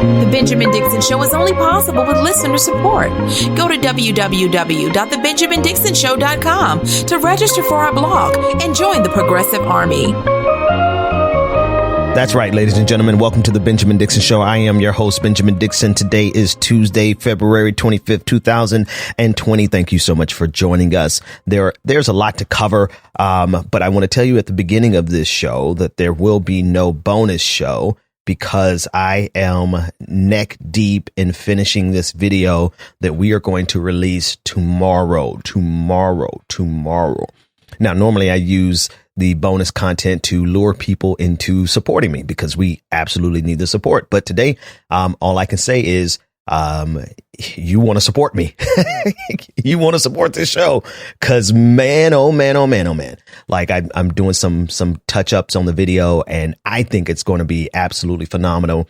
The Benjamin Dixon Show is only possible with listener support. Go to www.thebenjamindixonshow.com to register for our blog and join the Progressive Army. That's right, ladies and gentlemen. Welcome to the Benjamin Dixon Show. I am your host, Benjamin Dixon. Today is Tuesday, February 25th, 2020. Thank you so much for joining us. There's a lot to cover, but I want to tell you at the beginning of this show that there will be no bonus show because I am neck deep in finishing this video that we are going to release tomorrow. Now, normally I use the bonus content to lure people into supporting me because we absolutely need the support. But today, all I can say is, you want to support me. You want to support this show because man, oh man. Like I'm doing some touch ups on the video and I think it's going to be absolutely phenomenal.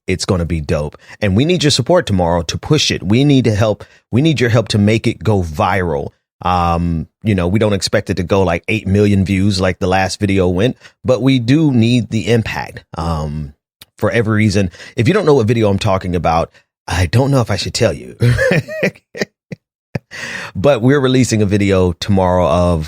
It's going to be dope and we need your support tomorrow to push it. We need help. We need your help to make it go viral. We don't expect it to go like 8 million views like the last video went, but we do need the impact. For every reason. If you don't know what video I'm talking about, I don't know if I should tell you, but we're releasing a video tomorrow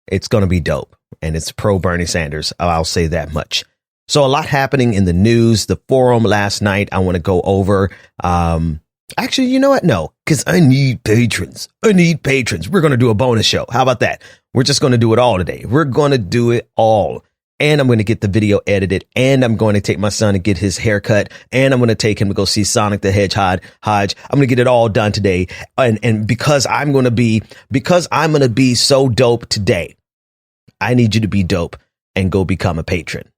it's going to be dope and it's pro Bernie Sanders. I'll say that much. So a lot happening in the news, the forum last night. I want to go over, actually, you know what? No, because I need patrons. We're going to do a bonus show. How about that? We're just going to do it all today. We're going to do it all. And I'm going to get the video edited. And I'm going to take my son to get his haircut. And I'm going to take him to go see Sonic the Hedgehog. I'm going to get it all done today. And because I'm going to be so dope today, I need you to be dope and go become a patron.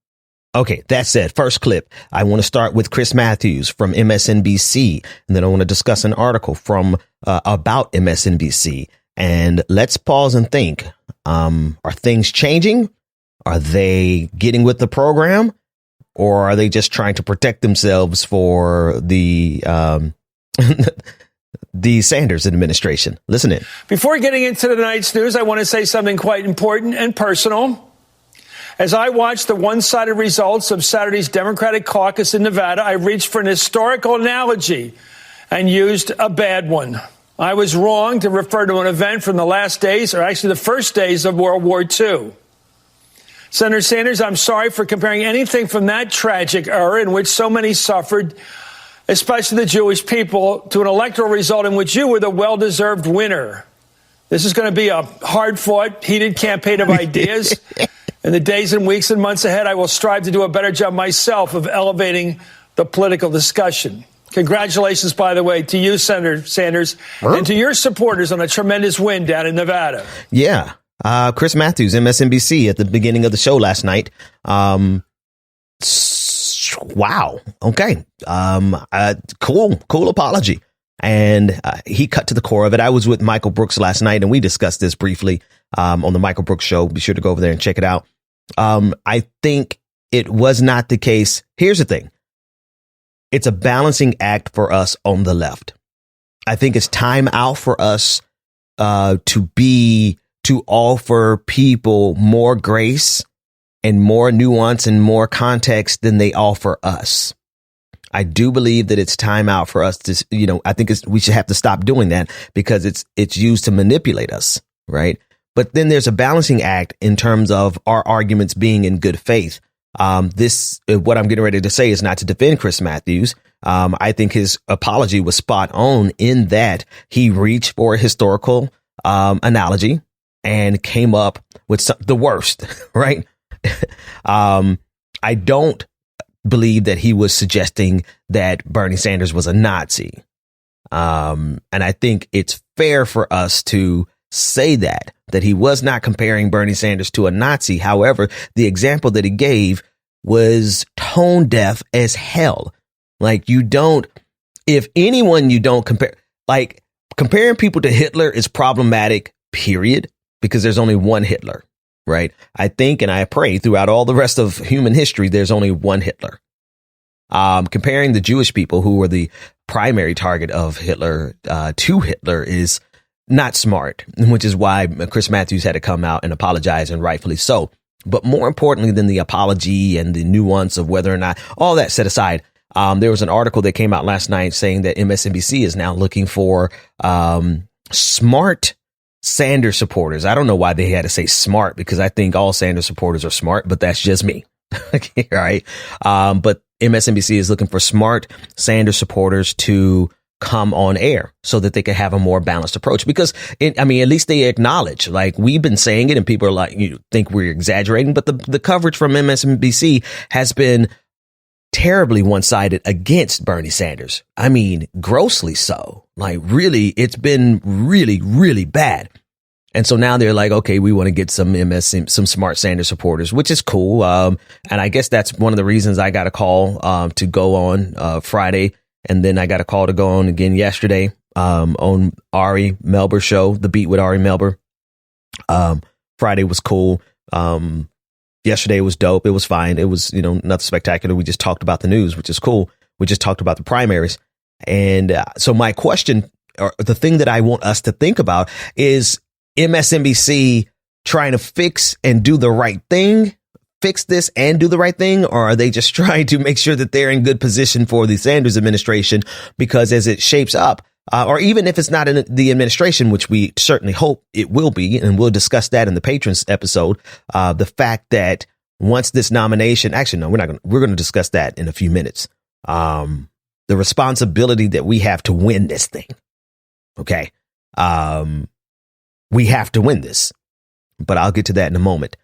Okay, that said, first clip, I want to start with Chris Matthews from MSNBC, and then I want to discuss an article from about MSNBC. And let's pause and think. Are things changing? Are they getting with the program? Or are they just trying to protect themselves for the the Sanders administration? Listen in. Before getting into tonight's news, I want to say something quite important and personal. As I watched the one-sided results of Saturday's Democratic caucus in Nevada, I reached for an historical analogy and used a bad one. I was wrong to refer to an event from the last days, or actually the first days of World War II. Senator Sanders, I'm sorry for comparing anything from that tragic era in which so many suffered, especially the Jewish people, to an electoral result in which you were the well-deserved winner. This is going to be a hard-fought, heated campaign of ideas. In the days and weeks and months ahead, I will strive to do a better job myself of elevating the political discussion. Congratulations, by the way, to you, Senator Sanders, and to your supporters on a tremendous win down in Nevada. Yeah. Chris Matthews, MSNBC, at the beginning of the show last night. Wow. Okay. Cool apology. And he cut to the core of it. I was with Michael Brooks last night and we discussed this briefly on the Michael Brooks show. Be sure to go over there and check it out. I think it was not the case. Here's the thing. It's a balancing act for us on the left. I think it's time out for us to offer people more grace and more nuance and more context than they offer us. I do believe that it's time out for us to, I think we should have to stop doing that because it's used to manipulate us. Right. But then there's a balancing act in terms of our arguments being in good faith. What I'm getting ready to say is not to defend Chris Matthews. I think his apology was spot on in that he reached for a historical analogy and came up with the worst. Right. I don't believe that he was suggesting that Bernie Sanders was a Nazi. And I think it's fair for us to say that he was not comparing Bernie Sanders to a Nazi. However, the example that he gave was tone deaf as hell. Like you don't compare, like comparing people to Hitler is problematic, period, because there's only one Hitler. Right. I think and I pray throughout all the rest of human history, there's only one Hitler. Comparing the Jewish people who were the primary target of Hitler to Hitler is not smart, which is why Chris Matthews had to come out and apologize, and rightfully so. But more importantly than the apology and the nuance of whether or not, all that set aside, there was an article that came out last night saying that MSNBC is now looking for smart Sanders supporters. I don't know why they had to say smart, because I think all Sanders supporters are smart, but that's just me. Okay, right. But MSNBC is looking for smart Sanders supporters to come on air so that they can have a more balanced approach, because at least they acknowledge, like, we've been saying it and people are like, you think we're exaggerating, but the coverage from MSNBC has been terribly one-sided against Bernie Sanders. I mean, grossly so. Like, really, it's been really, really bad. And so now they're like, okay, we want to get some smart Sanders supporters, which is cool. And I guess that's one of the reasons I got a call to go on Friday. And then I got a call to go on again yesterday on Ari Melber's show, The Beat with Ari Melber. Friday was cool. Yesterday was dope. It was fine. It was, nothing spectacular. We just talked about the news, which is cool. We just talked about the primaries. And so my question, or the thing that I want us to think about, is MSNBC trying to fix and do the right thing, fix this and do the right thing? Or are they just trying to make sure that they're in good position for the Sanders administration? Because as it shapes up, or even if it's not in the administration, which we certainly hope it will be, and we'll discuss that in the patrons episode, the fact that once this nomination, actually, no, we're going to discuss that in a few minutes. The responsibility that we have to win this thing. Okay. We have to win this, but I'll get to that in a moment.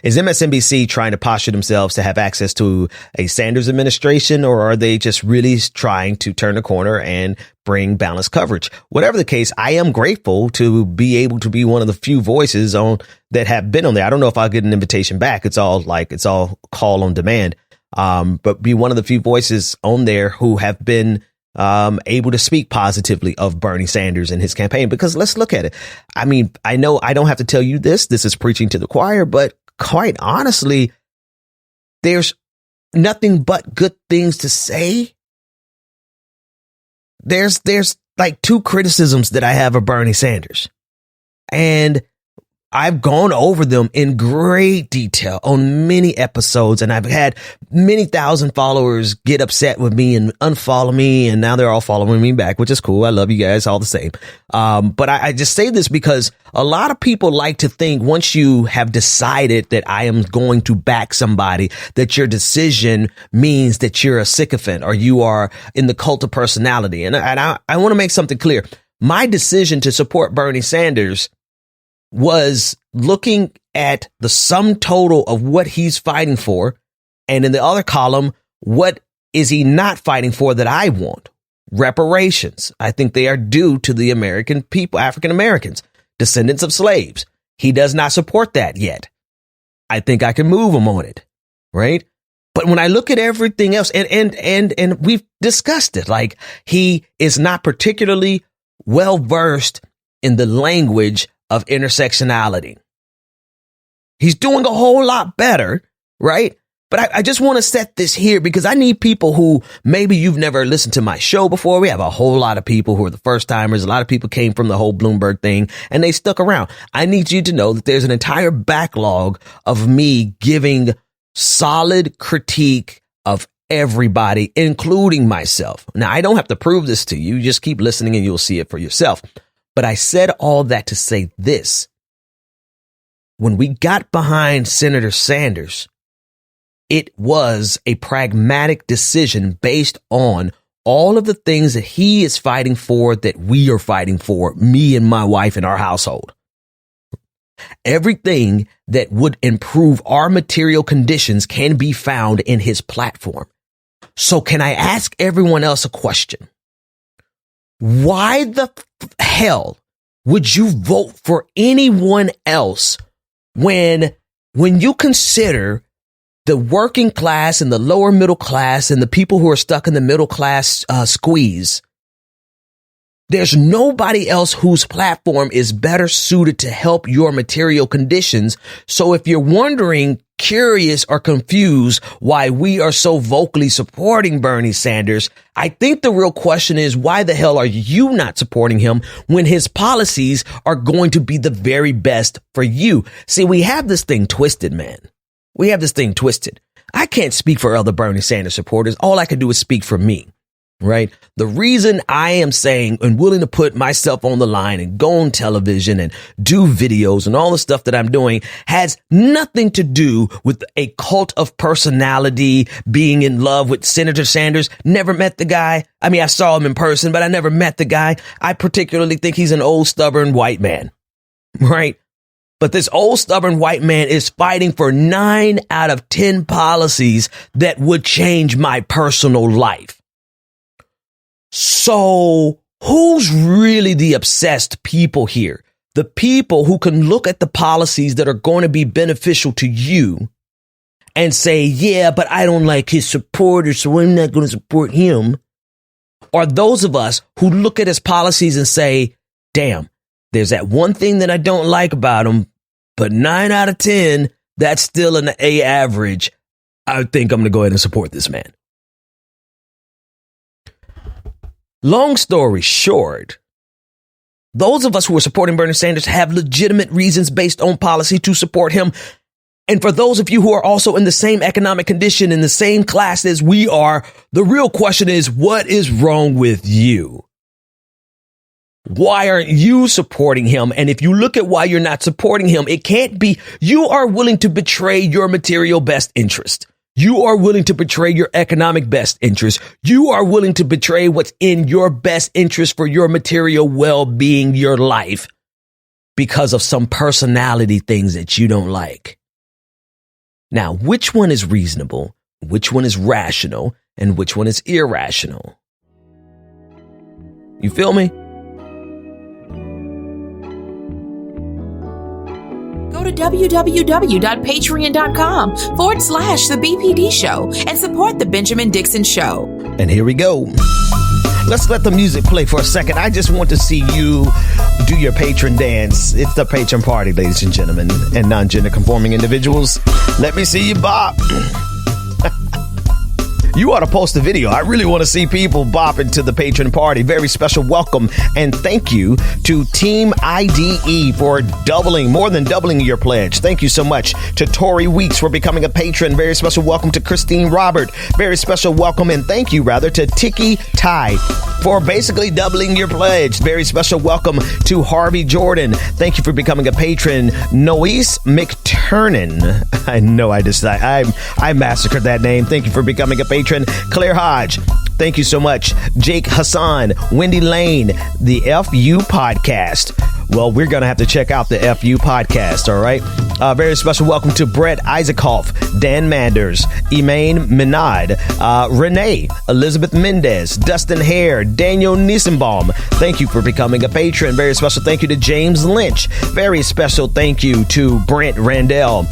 Is MSNBC trying to posture themselves to have access to a Sanders administration, or are they just really trying to turn the corner and bring balanced coverage? Whatever the case, I am grateful to be able to be one of the few voices that have been on there. I don't know if I'll get an invitation back. It's all call on demand. But be one of the few voices on there who have been able to speak positively of Bernie Sanders and his campaign, because let's look at it. I mean, I know I don't have to tell you this is preaching to the choir, but quite honestly, there's nothing but good things to say. There's like two criticisms that I have of Bernie Sanders, and I've gone over them in great detail on many episodes, and I've had many thousand followers get upset with me and unfollow me, and now they're all following me back, which is cool. I love you guys all the same. But I just say this because a lot of people like to think once you have decided that I am going to back somebody, that your decision means that you're a sycophant or you are in the cult of personality. And I want to make something clear. My decision to support Bernie Sanders was looking at the sum total of what he's fighting for. And in the other column, what is he not fighting for that I want? Reparations. I think they are due to the American people, African Americans, descendants of slaves. He does not support that yet. I think I can move him on it. Right. But when I look at everything else, and we've discussed it, like, he is not particularly well versed in the language of intersectionality. He's doing a whole lot better, right? But I just want to set this here because I need people who maybe you've never listened to my show before. We have a whole lot of people who are the first timers. A lot of people came from the whole Bloomberg thing and they stuck around. I need you to know that there's an entire backlog of me giving solid critique of everybody, including myself. Now, I don't have to prove this to you. Just keep listening and you'll see it for yourself. But I said all that to say this. When we got behind Senator Sanders, it was a pragmatic decision based on all of the things that he is fighting for, that we are fighting for, me and my wife and our household. Everything that would improve our material conditions can be found in his platform. So can I ask everyone else a question? Why the hell would you vote for anyone else when you consider the working class and the lower middle class and the people who are stuck in the middle class squeeze? There's nobody else whose platform is better suited to help your material conditions. So if you're wondering, curious, or confused why we are so vocally supporting Bernie Sanders, I think the real question is, why the hell are you not supporting him when his policies are going to be the very best for you? See, we have this thing twisted, man. We have this thing twisted. I can't speak for other Bernie Sanders supporters. All I can do is speak for me, right? The reason I am saying and willing to put myself on the line and go on television and do videos and all the stuff that I'm doing has nothing to do with a cult of personality, being in love with Senator Sanders. Never met the guy. I mean, I saw him in person, but I never met the guy. I particularly think he's an old, stubborn white man, right? But this old stubborn white man is fighting for 9 out of 10 policies that would change my personal life. So who's really the obsessed people here? The people who can look at the policies that are going to be beneficial to you and say, yeah, but I don't like his supporters, so I'm not going to support him. Or those of us who look at his policies and say, damn, there's that one thing that I don't like about him, but 9 out of 10, that's still an A average. I think I'm going to go ahead and support this man. Long story short, those of us who are supporting Bernie Sanders have legitimate reasons based on policy to support him. And for those of you who are also in the same economic condition, in the same class as we are, the real question is, what is wrong with you? Why aren't you supporting him? And if you look at why you're not supporting him, it can't be you are willing to betray your material best interest. You are willing to betray your economic best interest. You are willing to betray what's in your best interest for your material well-being, your life, because of some personality things that you don't like. Now, which one is reasonable? Which one is rational? And which one is irrational? You feel me? Go to www.patreon.com/The BPD Show and support The Benjamin Dixon Show. And here we go. Let's let the music play for a second. I just want to see you do your patron dance. It's the patron party, ladies and gentlemen, and non-gender conforming individuals. Let me see you bop. You ought to post a video. I really want to see people bopping to the patron party. Very special welcome and thank you to Team IDE for more than doubling your pledge. Thank you so much to Tori Weeks for becoming a patron. Very special welcome to Christine Robert. Very special welcome and thank you to Tiki Tai for basically doubling your pledge. Very special welcome to Harvey Jordan. Thank you for becoming a patron. Noise McTurnan. I know I massacred that name. Thank you for becoming a patron. Claire Hodge, thank you so much. Jake Hassan, Wendy Lane, the FU podcast. Well, we're going to have to check out the FU podcast, all right? Very special welcome to Brett Isaachoff, Dan Manders, Emaine Minad, Renee, Elizabeth Mendez, Dustin Hare, Daniel Nissenbaum. Thank you for becoming a patron. Very special thank you to James Lynch. Very special thank you to Brent Randell.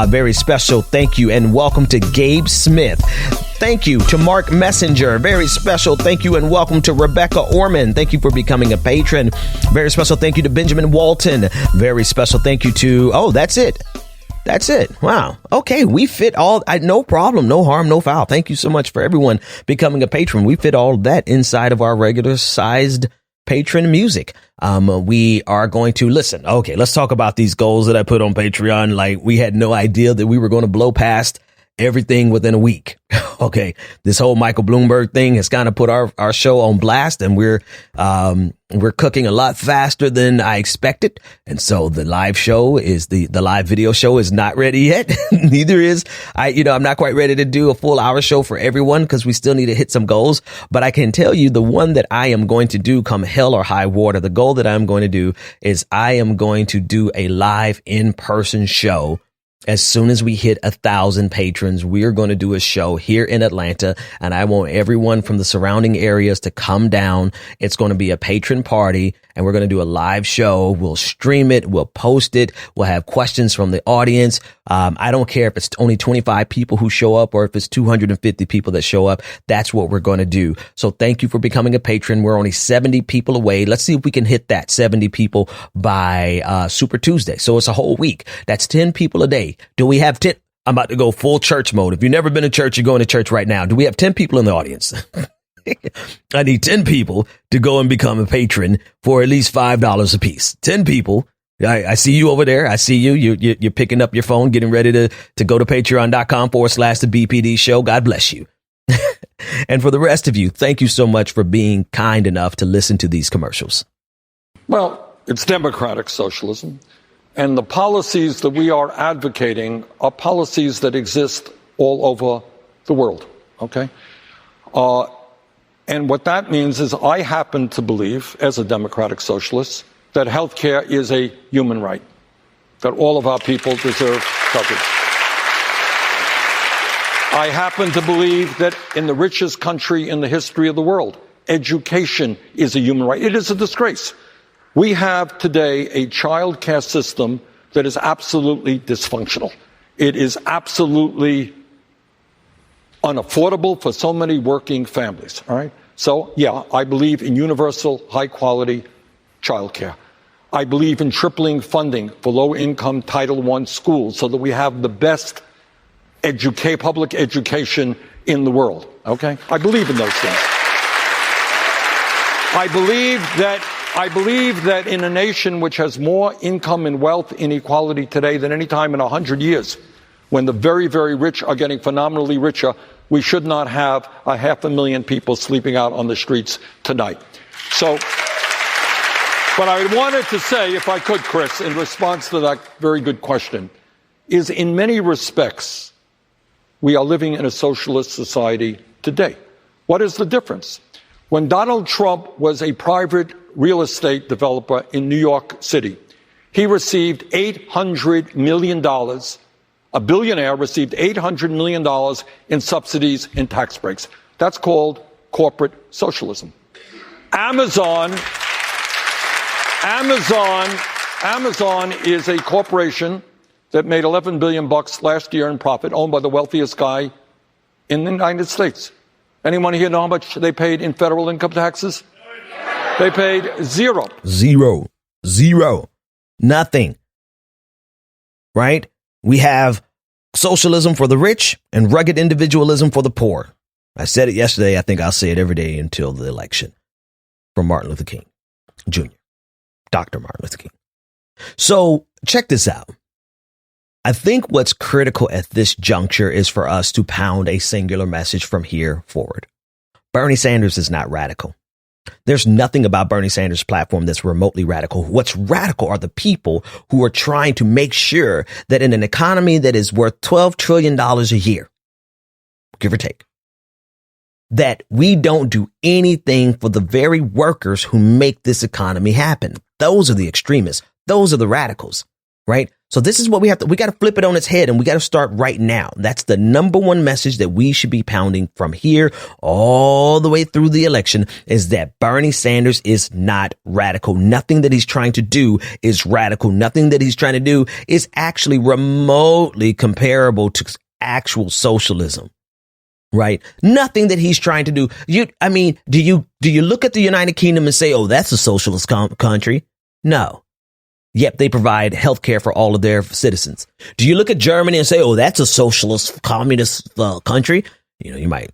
Very special thank you and welcome to Gabe Smith. Thank you to Mark Messenger. Very special thank you and welcome to Rebecca Orman. Thank you for becoming a patron. Very special thank you to Benjamin Walton. Very special thank you to, that's it. That's it. Wow. Okay. We fit all, no problem, no harm, no foul. Thank you so much for everyone becoming a patron. We fit all of that inside of our regular sized patron music. We are going to listen. Okay. Let's talk about these goals that I put on Patreon. Like we had no idea that we were going to blow past everything within a week. Okay. This whole Michael Bloomberg thing has kind of put our show on blast and we're cooking a lot faster than I expected. And so the live show is the live video show is not ready yet. Neither is I'm not quite ready to do a full hour show for everyone because we still need to hit some goals. But I can tell you the one that I am going to do come hell or high water. The goal that I'm going to do is I am going to do a live in-person show. As soon as we hit 1,000 patrons, we're going to do a show here in Atlanta, and I want everyone from the surrounding areas to come down. It's going to be a patron party, and we're going to do a live show. We'll stream it. We'll post it. We'll have questions from the audience. I don't care if it's only 25 people who show up or if it's 250 people that show up. That's what we're going to do. So thank you for becoming a patron. We're only 70 people away. Let's see if we can hit that 70 people by Super Tuesday. So it's a whole week. That's 10 people a day. Do we have 10? I'm about to go full church mode. If you've never been to church, you're going to church right now. Do we have 10 people in the audience? I need 10 people to go and become a patron for at least $5 a piece. 10 people I see you over there. I see you. You're picking up your phone, getting ready to go to patreon.com/the BPD show. God bless you. And for the rest of you, thank you so much for being kind enough to listen to these commercials. Well, it's democratic socialism. And the policies that we are advocating are policies that exist all over the world. Okay? And what that means is I happen to believe, as a democratic socialist, that health care is a human right, that all of our people deserve coverage. I happen to believe that in the richest country in the history of the world, education is a human right. It is a disgrace. We have today a child care system that is absolutely dysfunctional. It is absolutely unaffordable for so many working families. All right? So, yeah, I believe in universal, high-quality child care. I believe in tripling funding for low-income Title I schools so that we have the best public education in the world. Okay? I believe in those things. I believe that in a nation which has more income and wealth inequality today than any time in 100 years, when the very, very rich are getting phenomenally richer, we should not have 500,000 people sleeping out on the streets tonight. So, what I wanted to say, if I could, Chris, in response to that very good question, is in many respects, we are living in a socialist society today. What is the difference? When Donald Trump was a private real estate developer in New York City, he received $800 million. A billionaire received $800 million in subsidies and tax breaks. That's called corporate socialism. Amazon is a corporation that made $11 billion last year in profit, owned by the wealthiest guy in the United States. Anyone here know how much they paid in federal income taxes? They paid zero. Nothing. Right? We have socialism for the rich and rugged individualism for the poor. I said it yesterday. I think I'll say it every day until the election. From Martin Luther King Jr., Dr. Martin Luther King. So check this out. I think what's critical at this juncture is for us to pound a singular message from here forward. Bernie Sanders is not radical. There's nothing about Bernie Sanders' platform that's remotely radical. What's radical are the people who are trying to make sure that in an economy that is worth $12 trillion a year, give or take, that we don't do anything for the very workers who make this economy happen. Those are the extremists. Those are the radicals, right? So this is what we got to flip it on its head, and we got to start right now. That's the number one message that we should be pounding from here all the way through the election, is that Bernie Sanders is not radical. Nothing that he's trying to do is radical. Nothing that he's trying to do is actually remotely comparable to actual socialism. Right? Nothing that he's trying to do. Do you look at the United Kingdom and say, oh, that's a socialist country? No. Yep, they provide health care for all of their citizens. Do you look at Germany and say, oh, that's a socialist communist country? You might,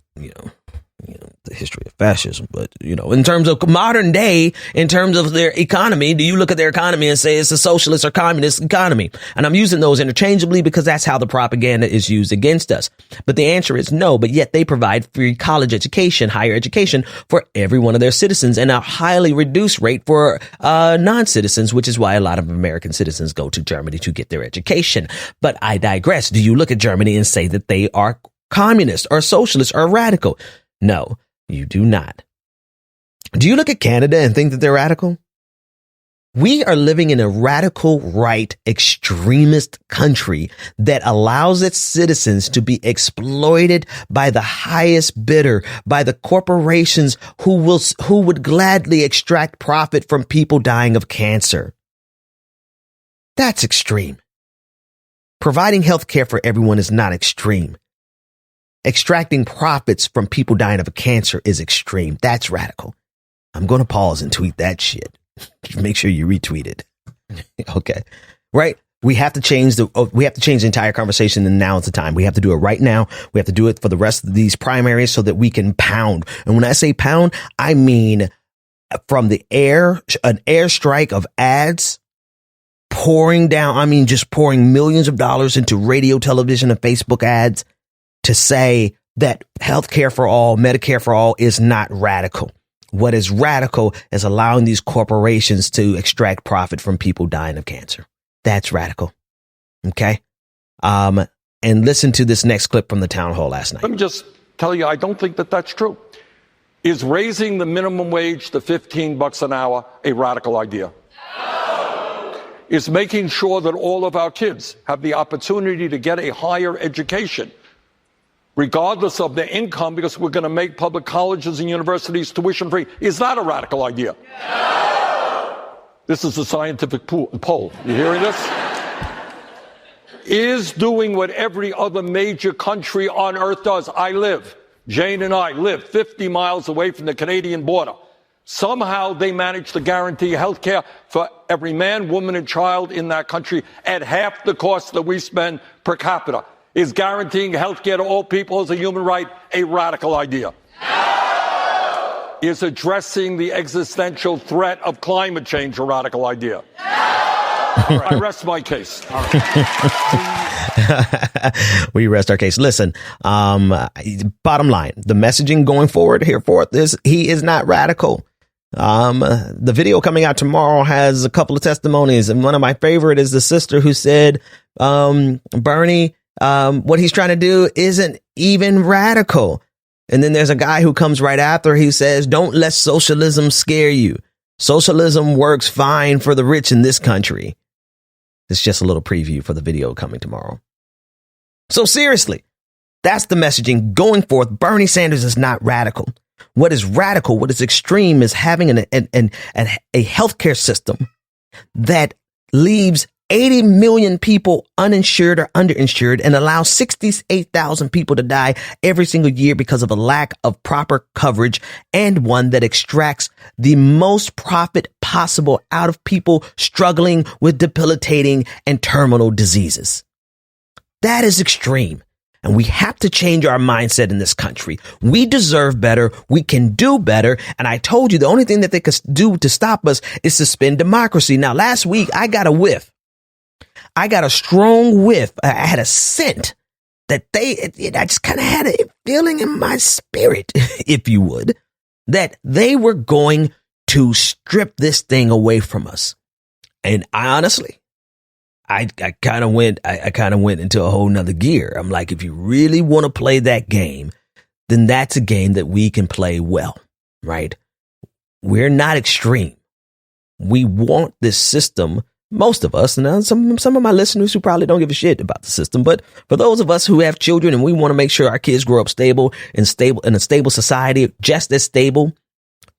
the history of fascism. But, in terms of modern day, in terms of their economy, do you look at their economy and say it's a socialist or communist economy? And I'm using those interchangeably because that's how the propaganda is used against us. But the answer is no, but yet they provide free college education, higher education for every one of their citizens, and a highly reduced rate for non-citizens, which is why a lot of American citizens go to Germany to get their education. But I digress. Do you look at Germany and say that they are communist or socialist or radical? No, you do not. Do you look at Canada and think that they're radical? We are living in a radical right extremist country that allows its citizens to be exploited by the highest bidder, by the corporations who would gladly extract profit from people dying of cancer. That's extreme. Providing health care for everyone is not extreme. Extracting profits from people dying of a cancer is extreme. That's radical. I'm going to pause and tweet that shit. Make sure you retweet it. Okay. Right. We have to change the entire conversation, and now is the time. We have to do it right now. We have to do it for the rest of these primaries so that we can pound. And when I say pound, I mean from the air, an airstrike of ads pouring millions of dollars into radio, television, and Facebook ads to say that healthcare for all, Medicare for all is not radical. What is radical is allowing these corporations to extract profit from people dying of cancer. That's radical. Okay. And listen to this next clip from the town hall last night. Let me just tell you, I don't think that that's true. Is raising the minimum wage to $15 an hour a radical idea? No. Is making sure that all of our kids have the opportunity to get a higher education, regardless of their income, because we're going to make public colleges and universities tuition free, is that a radical idea? No. This is a scientific poll. You hearing this? Is doing what every other major country on earth does. Jane and I live 50 miles away from the Canadian border. Somehow they managed to guarantee health care for every man, woman, and child in that country at half the cost that we spend per capita. Is guaranteeing health care to all people as a human right a radical idea? No! Is addressing the existential threat of climate change a radical idea? No! I rest my case. We rest our case. Listen, bottom line, the messaging going forward here forth is he is not radical. The video coming out tomorrow has a couple of testimonies, and one of my favorite is the sister who said, Bernie, what he's trying to do isn't even radical. And then there's a guy who comes right after. He says, don't let socialism scare you. Socialism works fine for the rich in this country. It's just a little preview for the video coming tomorrow. So seriously, that's the messaging going forth. Bernie Sanders is not radical. What is radical, what is extreme, is having a healthcare system that leaves 80 million people uninsured or underinsured and allows 68,000 people to die every single year because of a lack of proper coverage, and one that extracts the most profit possible out of people struggling with debilitating and terminal diseases. That is extreme. And we have to change our mindset in this country. We deserve better. We can do better. And I told you the only thing that they could do to stop us is suspend democracy. Now, last week, I got a whiff. I got a strong whiff. I had a scent that I just kind of had a feeling in my spirit, if you would, that they were going to strip this thing away from us. And I honestly, I kind of went into a whole nother gear. I'm like, if you really want to play that game, then that's a game that we can play well, right? We're not extreme. We want this system. Most of us, and some of my listeners who probably don't give a shit about the system, but for those of us who have children and we want to make sure our kids grow up stable in a stable society, just as stable,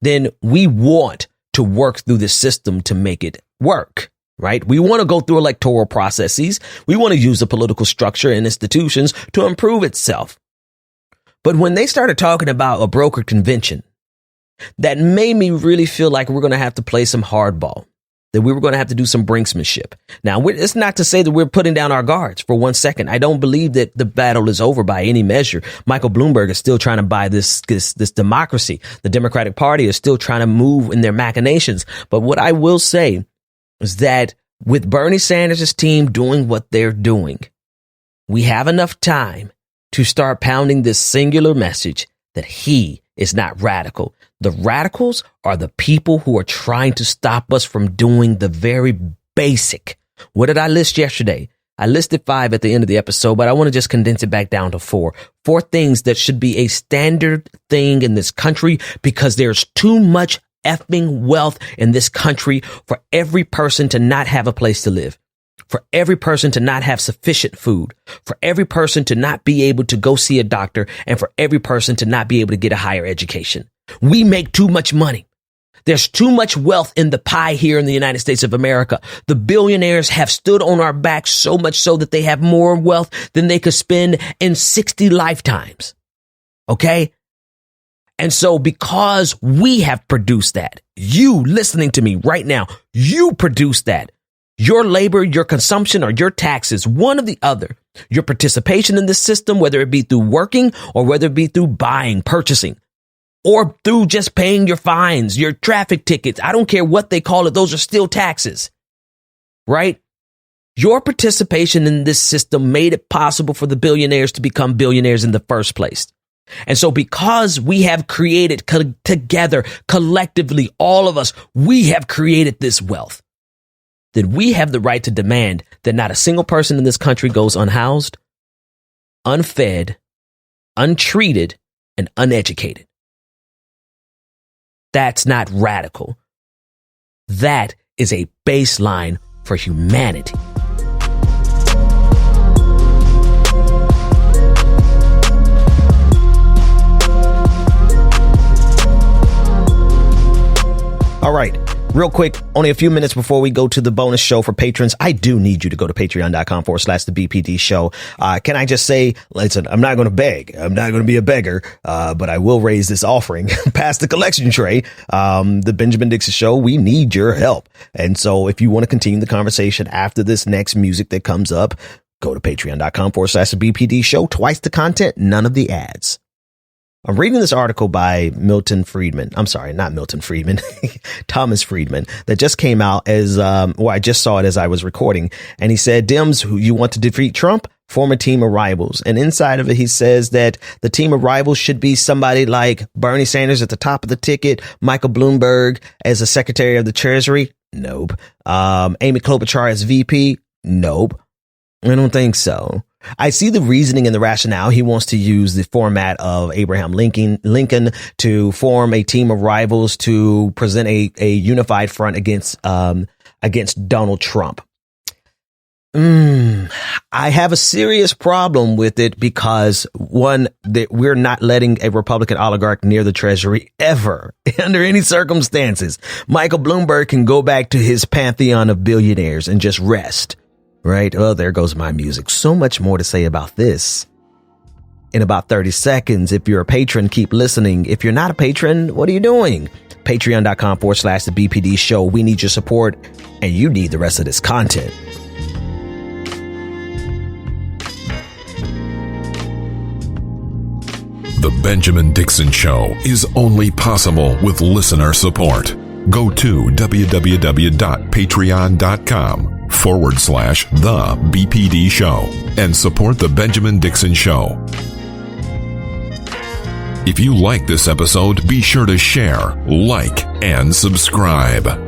then we want to work through the system to make it work, right? We want to go through electoral processes. We want to use the political structure and institutions to improve itself. But when they started talking about a brokered convention, that made me really feel like we're going to have to play some hardball, that we were going to have to do some brinksmanship. Now, it's not to say that we're putting down our guards for 1 second. I don't believe that the battle is over by any measure. Michael Bloomberg is still trying to buy this democracy. The Democratic Party is still trying to move in their machinations. But what I will say is that with Bernie Sanders' team doing what they're doing, we have enough time to start pounding this singular message that he is not radical. The radicals are the people who are trying to stop us from doing the very basic. What did I list yesterday? I listed 5 at the end of the episode, but I want to just condense it back down to 4. 4 things that should be a standard thing in this country, because there's too much effing wealth in this country for every person to not have a place to live, for every person to not have sufficient food, for every person to not be able to go see a doctor, and for every person to not be able to get a higher education. We make too much money. There's too much wealth in the pie here in the United States of America. The billionaires have stood on our backs so much so that they have more wealth than they could spend in 60 lifetimes. Okay? And so because we have produced that, you listening to me right now, you produce that. Your labor, your consumption, or your taxes, one or the other, your participation in the system, whether it be through working or whether it be through buying, purchasing, or through just paying your fines, your traffic tickets. I don't care what they call it. Those are still taxes. right? Your participation in this system made it possible for the billionaires to become billionaires in the first place. And so because we have created together, collectively, all of us, we have created this wealth, then we have the right to demand that not a single person in this country goes unhoused, unfed, untreated, and uneducated. That's not radical. That is a baseline for humanity. All right, real quick, only a few minutes before we go to the bonus show for patrons, I do need you to go to patreon.com/the BPD show. Can I just say, listen, I'm not going to beg. I'm not going to be a beggar, but I will raise this offering past the collection tray. The Benjamin Dixon Show, we need your help. And so if you want to continue the conversation after this next music that comes up, go to patreon.com/the BPD show. Twice the content, none of the ads. I'm reading this article by Milton Friedman. I'm sorry, not Milton Friedman, Thomas Friedman, that just came out as, I just saw it as I was recording. And he said, Dems, who you want to defeat Trump, form a team of rivals. And inside of it, he says that the team of rivals should be somebody like Bernie Sanders at the top of the ticket, Michael Bloomberg as a Secretary of the Treasury. Nope. Amy Klobuchar as VP. Nope. I don't think so. I see the reasoning and the rationale. He wants to use the format of Abraham Lincoln to form a team of rivals to present a unified front against Donald Trump. I have a serious problem with it because, one, that we're not letting a Republican oligarch near the Treasury ever, under any circumstances. Michael Bloomberg can go back to his pantheon of billionaires and just rest. Right? Oh, there goes my music. So much more to say about this in about 30 seconds. If you're a patron, keep listening. If you're not a patron, what are you doing? Patreon.com/the BPD show. We need your support and you need the rest of this content. The Benjamin Dixon Show is only possible with listener support. Go to www.patreon.com/the BPD show and support the Benjamin Dixon Show. If you like this episode, be sure to share, like, and subscribe.